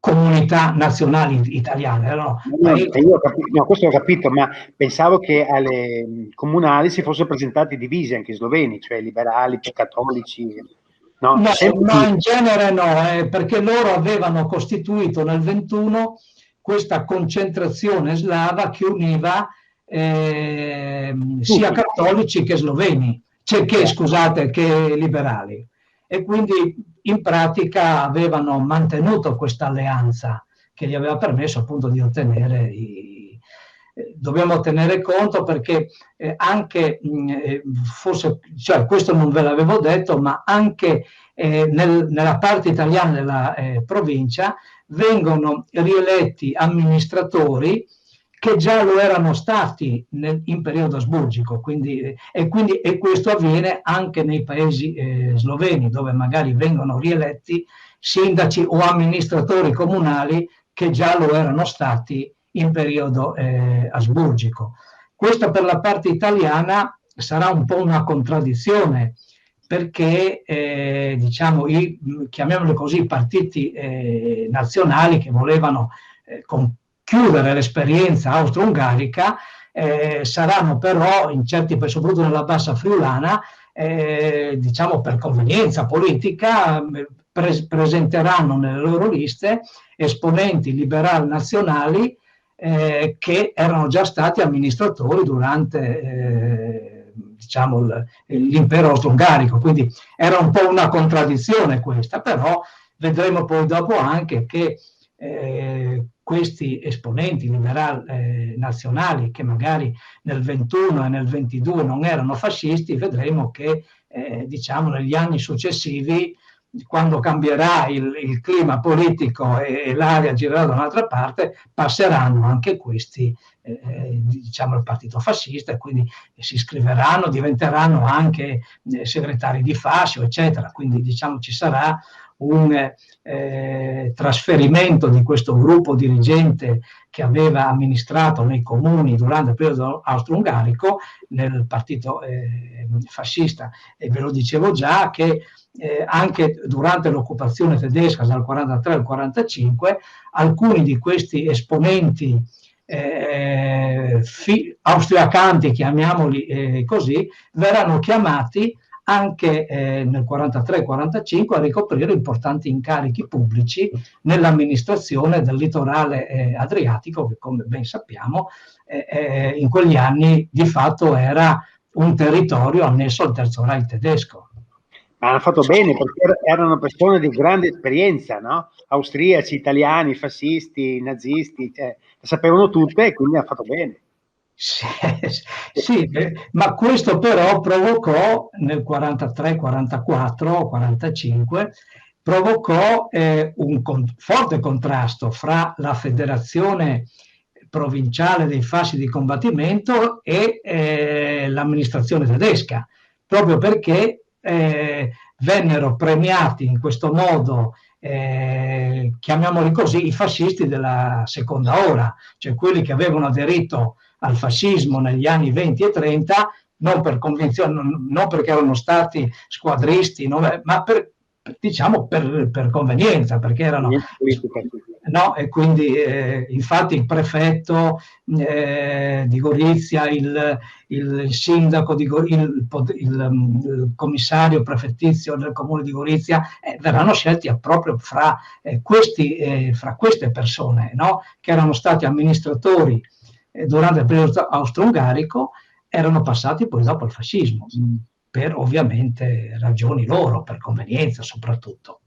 comunità nazionali italiane. No, questo ho capito, ma pensavo che alle comunali si fossero presentati divisi anche i sloveni, cioè liberali, cattolici. No, ma in genere no, perché loro avevano costituito nel 21 questa concentrazione slava che univa sia cattolici che sloveni, scusate, che liberali. E quindi in pratica avevano mantenuto questa alleanza che gli aveva permesso appunto di ottenere dobbiamo tenere conto, perché anche, forse, cioè, questo non ve l'avevo detto, ma anche nella parte italiana della provincia vengono rieletti amministratori che già lo erano stati in periodo asburgico, e questo avviene anche nei paesi sloveni, dove magari vengono rieletti sindaci o amministratori comunali che già lo erano stati in periodo asburgico. Questa per la parte italiana sarà un po' una contraddizione, perché diciamo chiamiamoli così, i partiti nazionali che volevano chiudere l'esperienza austro-ungarica saranno però in certi, soprattutto nella bassa friulana, diciamo per convenienza politica, presenteranno nelle loro liste esponenti liberal nazionali che erano già stati amministratori durante diciamo l'impero austro-ungarico, quindi era un po' una contraddizione questa, però vedremo poi dopo anche che questi esponenti liberal nazionali, che magari nel 21 e nel 22 non erano fascisti, vedremo che diciamo negli anni successivi, quando cambierà il clima politico e l'aria girerà da un'altra parte, passeranno anche questi diciamo il partito fascista, e quindi si iscriveranno, diventeranno anche segretari di fascio, eccetera. Quindi diciamo ci sarà un trasferimento di questo gruppo dirigente che aveva amministrato nei comuni durante il periodo austro-ungarico nel partito fascista. E ve lo dicevo già che anche durante l'occupazione tedesca dal 43 al 45 alcuni di questi esponenti austriacanti, chiamiamoli così, verranno chiamati anche nel 43-45 a ricoprire importanti incarichi pubblici nell'amministrazione del litorale adriatico, che come ben sappiamo in quegli anni di fatto era un territorio annesso al Terzo Reich tedesco. Ma hanno fatto bene, perché erano persone di grande esperienza, no? Austriaci, italiani, fascisti, nazisti, cioè, le sapevano tutte, e quindi hanno fatto bene. Sì, ma questo però provocò nel 43, 44, 45, provocò un forte contrasto fra la federazione provinciale dei fasci di combattimento e l'amministrazione tedesca, proprio perché vennero premiati in questo modo, chiamiamoli così, i fascisti della seconda ora, cioè quelli che avevano aderito al fascismo negli anni 20 e 30, non per convinzione, non perché erano stati squadristi, ma diciamo per convenienza, perché erano no, e quindi infatti il prefetto di Gorizia, il sindaco di il commissario prefettizio del comune di Gorizia verranno scelti proprio fra queste persone, no? Che erano stati amministratori durante il periodo austro-ungarico, erano passati poi dopo al fascismo, per ovviamente ragioni loro, per convenienza soprattutto.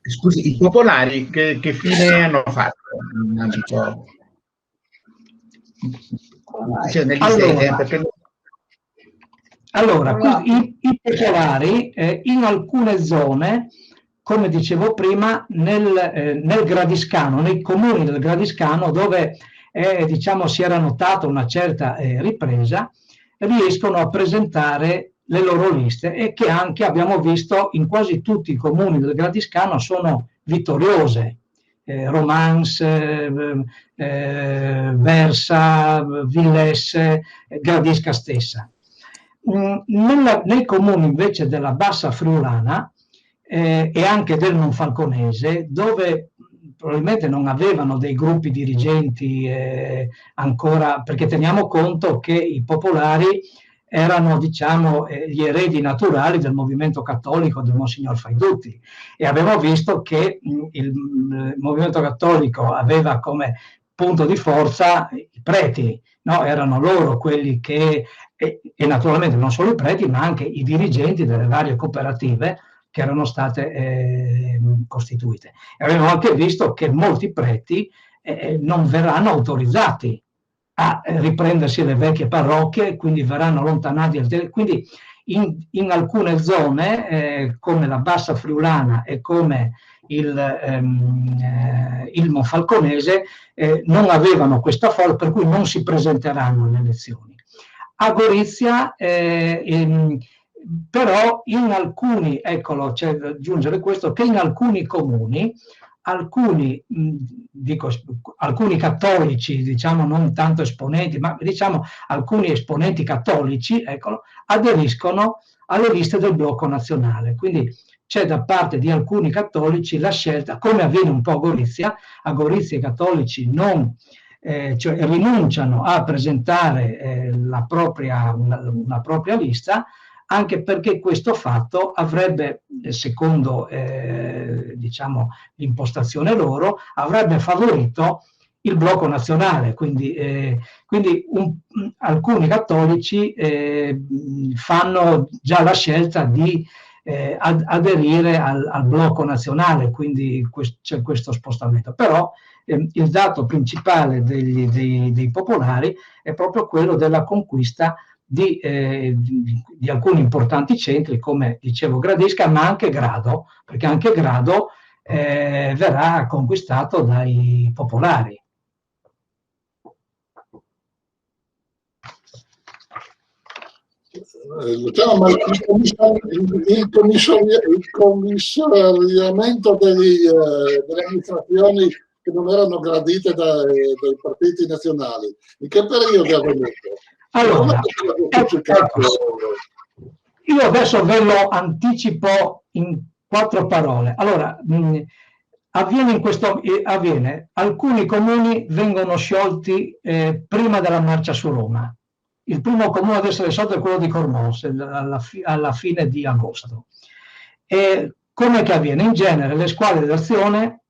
Scusi, i popolari che fine hanno fatto? Allora, i popolari in alcune zone, come dicevo prima, nel Gradiscano, nei comuni del Gradiscano, dove diciamo si era notata una certa ripresa, riescono a presentare le loro liste, e che anche abbiamo visto in quasi tutti i comuni del Gradiscano sono vittoriose. Romans, Versa, Villesse, Gradisca stessa. Nei comuni invece della bassa friulana e anche del Monfalconese, dove probabilmente non avevano dei gruppi dirigenti ancora, perché teniamo conto che i popolari erano, diciamo, gli eredi naturali del movimento cattolico del Monsignor Faidutti, e abbiamo visto che il movimento cattolico aveva come punto di forza i preti, no? Erano loro quelli che, e naturalmente non solo i preti, ma anche i dirigenti delle varie cooperative che erano state costituite. E abbiamo anche visto che molti preti non verranno autorizzati a riprendersi le vecchie parrocchie, quindi verranno allontanati. Quindi in alcune zone, come la Bassa Friulana e come il Monfalconese, non avevano questa forza, per cui non si presenteranno alle elezioni. A Gorizia, però, in alcuni, eccolo, c'è da aggiungere questo, che in alcuni comuni, alcuni cattolici, diciamo non tanto esponenti, ma diciamo alcuni esponenti cattolici, eccolo, aderiscono alle liste del Blocco Nazionale. Quindi c'è da parte di alcuni cattolici la scelta, come avviene un po' a Gorizia i cattolici non cioè rinunciano a presentare una propria lista, anche perché questo fatto avrebbe, secondo diciamo, l'impostazione loro, avrebbe favorito il Blocco Nazionale. Quindi alcuni cattolici fanno già la scelta di aderire al Blocco Nazionale, quindi c'è questo spostamento. Però il dato principale dei popolari è proprio quello della conquista di alcuni importanti centri, come dicevo Gradisca, ma anche Grado, perché anche Grado verrà conquistato dai popolari. Luciano, ma il commissariamento delle amministrazioni che non erano gradite dai partiti nazionali, in che periodo è avvenuto? Allora, io adesso ve lo anticipo in 4 parole. Allora, avviene, alcuni comuni vengono sciolti prima della marcia su Roma. Il primo comune ad essere sciolto è quello di Cormons, alla fine di agosto. Come che avviene? In genere le squadre d'azione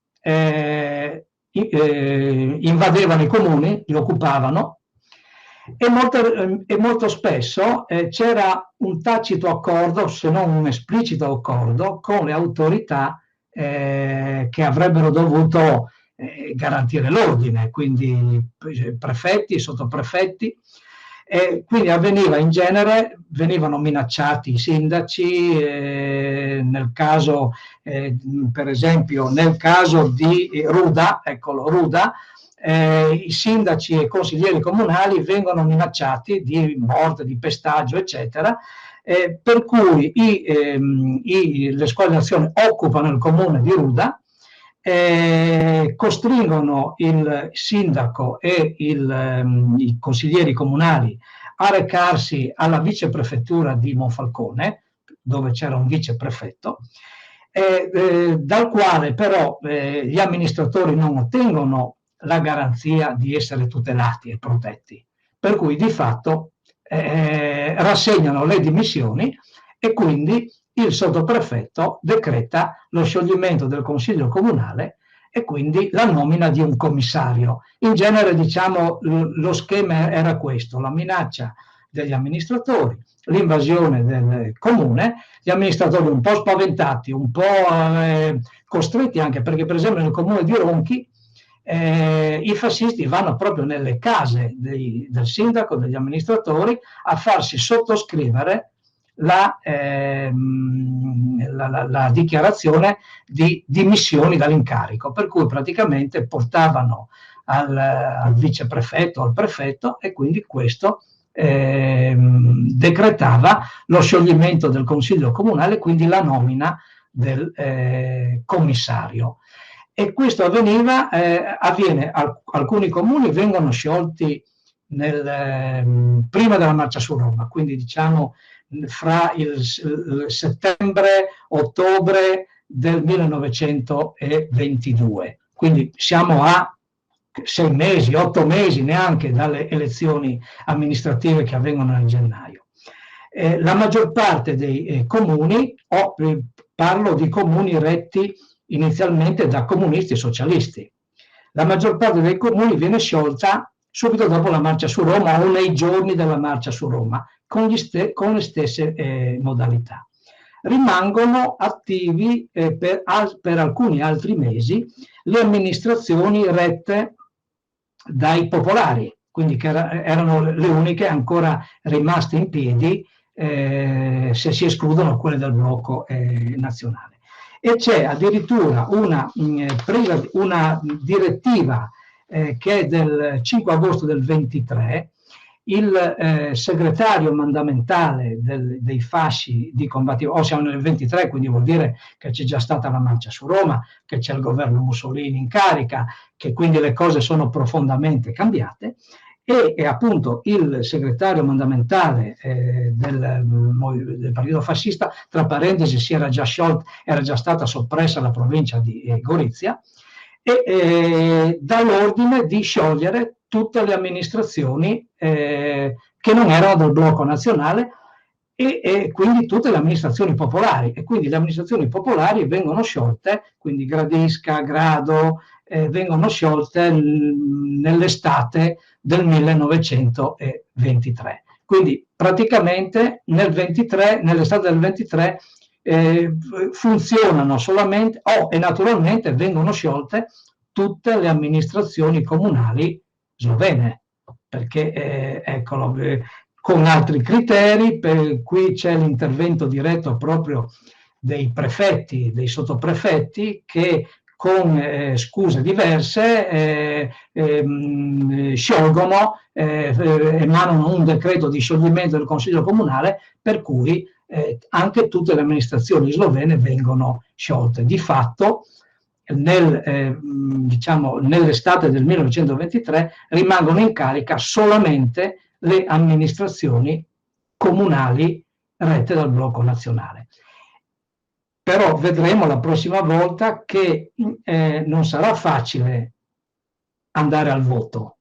invadevano i comuni, li occupavano, e molto spesso c'era un tacito accordo, se non un esplicito accordo, con le autorità che avrebbero dovuto garantire l'ordine, quindi prefetti, sottoprefetti. Quindi avveniva in genere, venivano minacciati i sindaci, nel caso, per esempio, nel caso di Ruda, eccolo, Ruda, i sindaci e consiglieri comunali vengono minacciati di morte, di pestaggio, eccetera, per cui le squadre d'azione occupano il comune di Ruda, costringono il sindaco e i consiglieri comunali a recarsi alla viceprefettura di Monfalcone, dove c'era un viceprefetto, dal quale però gli amministratori non ottengono la garanzia di essere tutelati e protetti, per cui di fatto rassegnano le dimissioni, e quindi il sottoprefetto decreta lo scioglimento del consiglio comunale e quindi la nomina di un commissario. In genere, diciamo, lo schema era questo: la minaccia degli amministratori, l'invasione del comune, gli amministratori un po' spaventati, un po' costretti, anche perché per esempio nel comune di Ronchi i fascisti vanno proprio nelle case del sindaco, degli amministratori, a farsi sottoscrivere la dichiarazione di dimissioni dall'incarico, per cui praticamente portavano al viceprefetto, al prefetto, e quindi questo decretava lo scioglimento del consiglio comunale, quindi la nomina del commissario. E questo avviene, alcuni comuni vengono sciolti prima della marcia su Roma, quindi diciamo fra il settembre-ottobre del 1922, quindi siamo a 6 mesi, 8 mesi neanche dalle elezioni amministrative che avvengono nel gennaio. La maggior parte dei comuni, parlo di comuni retti inizialmente da comunisti e socialisti, la maggior parte dei comuni viene sciolta subito dopo la marcia su Roma o nei giorni della marcia su Roma, con le stesse modalità. Rimangono attivi per alcuni altri mesi le amministrazioni rette dai popolari, quindi che erano le uniche ancora rimaste in piedi, se si escludono quelle del blocco nazionale. E c'è addirittura una direttiva che è del 5 agosto del 23, il segretario mandamentale dei fasci di combattimento, siamo nel 23, quindi vuol dire che c'è già stata la marcia su Roma, che c'è il governo Mussolini in carica, che quindi le cose sono profondamente cambiate, e appunto il segretario mandamentale del partito fascista, tra parentesi, era già stata soppressa la provincia di Gorizia, e dà l'ordine di sciogliere tutte le amministrazioni che non erano del blocco nazionale e quindi tutte le amministrazioni popolari, e quindi le amministrazioni popolari vengono sciolte, quindi Gradisca, Grado, vengono sciolte nell'estate del 1923. Quindi praticamente nell'estate del 23 funzionano solamente, e naturalmente vengono sciolte tutte le amministrazioni comunali slovene, perché eccolo, con altri criteri, per cui c'è l'intervento diretto proprio dei prefetti, dei sottoprefetti, che con scuse diverse sciolgono, emanano un decreto di scioglimento del Consiglio Comunale, per cui anche tutte le amministrazioni slovene vengono sciolte. Di fatto, nell'estate del 1923 rimangono in carica solamente le amministrazioni comunali rette dal blocco nazionale. Però vedremo la prossima volta che non sarà facile andare al voto,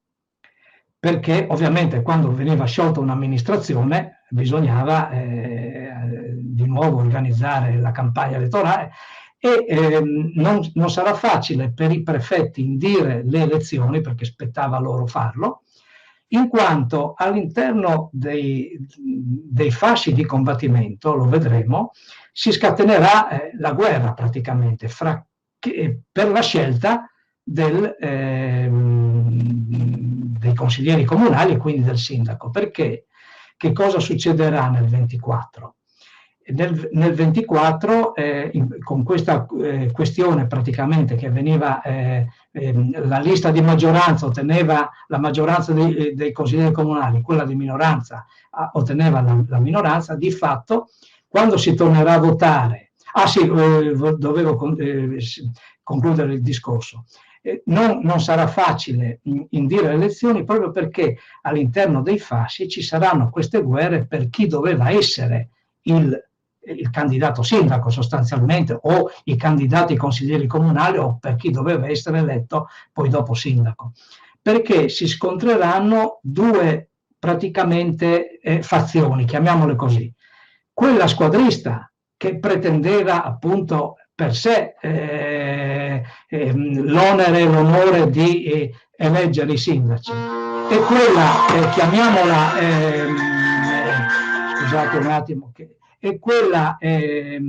perché ovviamente quando veniva sciolta un'amministrazione bisognava di nuovo organizzare la campagna elettorale, e non sarà facile per i prefetti indire le elezioni, perché spettava loro farlo, in quanto all'interno dei fasci di combattimento, lo vedremo, si scatenerà la guerra praticamente per la scelta dei consiglieri comunali e quindi del sindaco. Perché? Che cosa succederà nel 24? Nel 24, con questa questione praticamente che veniva, la lista di maggioranza otteneva la maggioranza dei consiglieri comunali, quella di minoranza otteneva la minoranza, di fatto quando si tornerà a votare, dovevo concludere il discorso, non sarà facile indire le elezioni, proprio perché all'interno dei fasci ci saranno queste guerre per chi doveva essere il candidato sindaco sostanzialmente, o i candidati consiglieri comunali, o per chi doveva essere eletto poi dopo sindaco, perché si scontreranno due praticamente fazioni, chiamiamole così. Quella squadrista, che pretendeva appunto per sé l'onere e l'onore di eleggere i sindaci, e quella, chiamiamola, scusate un attimo, è quella che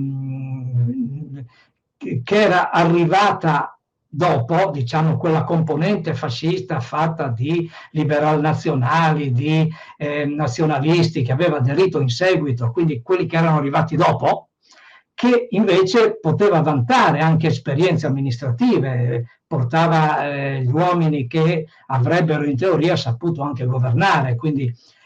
era arrivata dopo, diciamo, quella componente fascista fatta di liberal nazionali, di nazionalisti che aveva aderito in seguito, quindi quelli che erano arrivati dopo, che invece poteva vantare anche esperienze amministrative, portava gli uomini che avrebbero in teoria saputo anche governare,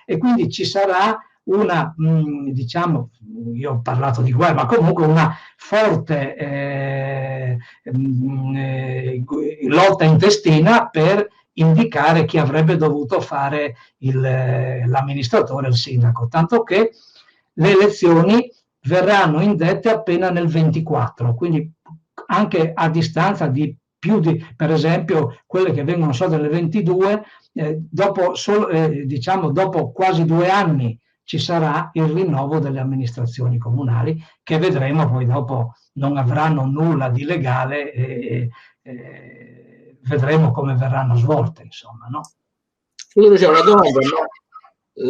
e quindi ci sarà una, diciamo, io ho parlato di guerra, ma comunque una forte lotta intestina per indicare chi avrebbe dovuto fare l'amministratore, il sindaco, tanto che le elezioni verranno indette appena nel 24, quindi anche a distanza di per esempio, quelle che vengono solo nel 22, dopo quasi 2 anni ci sarà il rinnovo delle amministrazioni comunali, che vedremo poi dopo non avranno nulla di legale, e vedremo come verranno svolte, insomma, no? Scusa, c'è una domanda, no?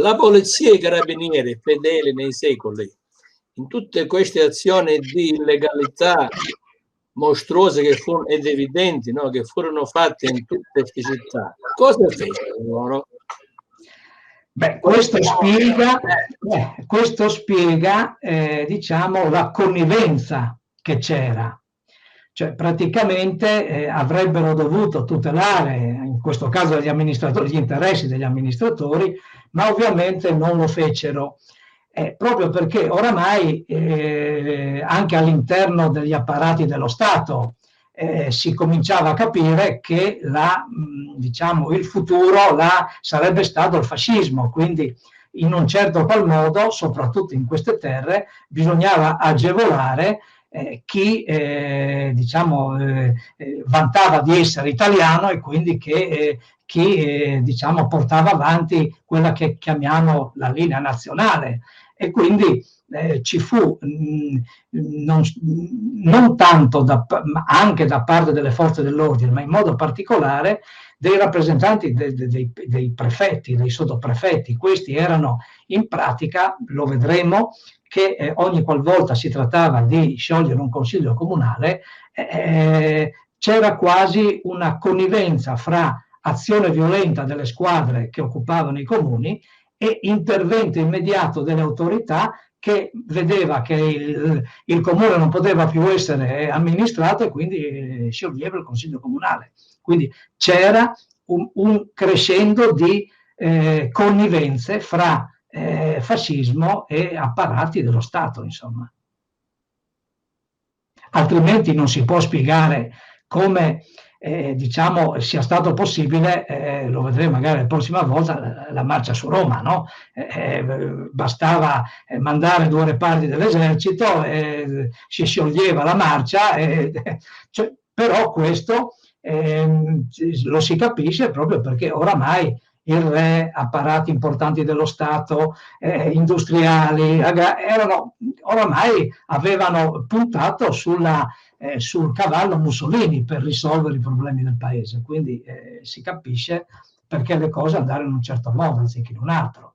La polizia e i carabinieri fedeli nei secoli, in tutte queste azioni di illegalità, mostruose ed evidenti, no? Che furono fatte in tutte queste città, cosa fecero loro? Beh, questo spiega diciamo, la connivenza che c'era. Cioè, praticamente avrebbero dovuto tutelare, in questo caso gli amministratori, gli interessi degli amministratori, ma ovviamente non lo fecero, proprio perché oramai anche all'interno degli apparati dello Stato si cominciava a capire che diciamo, il futuro sarebbe stato il fascismo, quindi in un certo qual modo, soprattutto in queste terre, bisognava agevolare chi diciamo, vantava di essere italiano e quindi chi diciamo, portava avanti quella che chiamiamo la linea nazionale. E quindi ci fu non tanto anche da parte delle forze dell'ordine, ma in modo particolare dei rappresentanti dei prefetti, dei sottoprefetti. Questi erano in pratica, lo vedremo, che ogni qualvolta si trattava di sciogliere un consiglio comunale c'era quasi una connivenza fra azione violenta delle squadre che occupavano i comuni e intervento immediato delle autorità che vedeva che il comune non poteva più essere amministrato e quindi scioglieva il consiglio comunale. Quindi c'era un crescendo di connivenze fra fascismo e apparati dello Stato, insomma. Altrimenti non si può spiegare come diciamo sia stato possibile, lo vedremo magari la prossima volta, la marcia su Roma, no? Bastava mandare 2 reparti dell'esercito, si scioglieva la marcia, cioè, però questo lo si capisce proprio perché oramai il re, apparati importanti dello Stato, industriali, oramai avevano puntato sul cavallo Mussolini per risolvere i problemi del paese, quindi si capisce perché le cose andarono in un certo modo anziché in un altro.